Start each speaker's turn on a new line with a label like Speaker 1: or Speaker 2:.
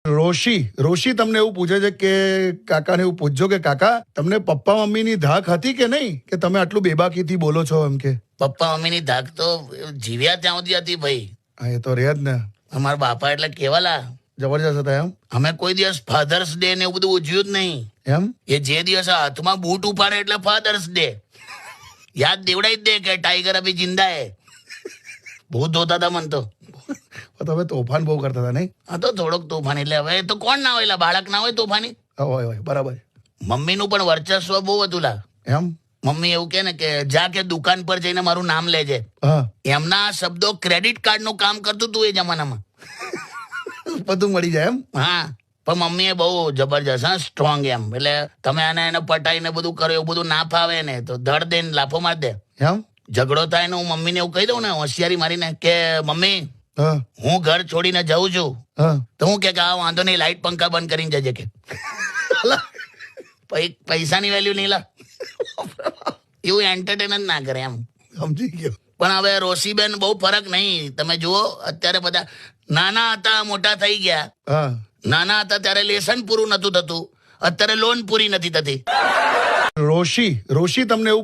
Speaker 1: રોશી તમને એવું પૂછે છે કે કાકાને એવું પૂછજો કે કાકા તમને પપ્પા મમ્મીની ધાક હતી કે નહીં કે તમે આટલું બેબાકીથી બોલો છો એમ કે
Speaker 2: પપ્પા મમ્મીની ધાક તો જીવ્યા ત્યાં સુધી હતી ભાઈ.
Speaker 1: હા એ તો રહે જ ને.
Speaker 2: અમારા બાપા એટલે કેવાલા
Speaker 1: જબરજસ્ત હતા એમ.
Speaker 2: અમે કોઈ દિવસ ફાધર્સ ડે ને એવું બધું ઉજવ્યું જ નહીં.
Speaker 1: એમ
Speaker 2: એ જે દિવસે હાથમાં બૂટ ઉપાડે એટલે ફાધર્સ ડે યાદ દેવડાઈ જ દે કે ટાઈગર અભી જિંદા હે. બહુ ધોતા હતા મન તો.
Speaker 1: તમે તોફાન બહુ કરતા હતા નહીં?
Speaker 2: હા તો થોડોક તોફાન એટલે હવે તો કોણ ના હોય બાળક ના હોય તોફાની.
Speaker 1: હોય બરાબર.
Speaker 2: મમ્મીનું પણ વર્ચસ્વ બહુ હતું લા.
Speaker 1: એમ
Speaker 2: મમ્મી એવું કે ને કે જા કે દુકાન પર જઈને મારું નામ લેજે.
Speaker 1: હા
Speaker 2: એમના શબ્દો ક્રેડિટ કાર્ડ નું કામ કરતું હતું એ જમાનામાં.
Speaker 1: બધું મળી જાય એમ.
Speaker 2: હા પણ મમ્મી એ બહુ જબરજસ્ત હા સ્ટ્રોંગ એમ એટલે તમે એને પટાઈને બધું કરો એવું બધું ના ફાવે ને તો ધડ દઈને લાફો માર દે.
Speaker 1: એમ
Speaker 2: ઝઘડો થાય ને હું મમ્મીને એવું કહી દઉં ને હોશિયારી મારીને કે મમ્મી
Speaker 1: હા
Speaker 2: હું ઘર છોડીને જાઉં છું
Speaker 1: હા
Speaker 2: તો હું કે આ વાંધો નહીં લાઈટ પંખા બંધ કરીને જજે કે પૈસાની વેલ્યુ નહીં લા. એવું એન્ટરટેન જ ના કરે એમ.
Speaker 1: સમજી ગયો.
Speaker 2: પણ હવે રોશીબેન બહુ ફરક નહીં. તમે જુઓ અત્યારે બધા નાના હતા મોટા થઈ ગયા.
Speaker 1: હા
Speaker 2: નાના હતા ત્યારે લેસન પૂરું નતું થતું અત્યારે લોન પૂરી નથી થતી.
Speaker 1: રોશી તમને એવું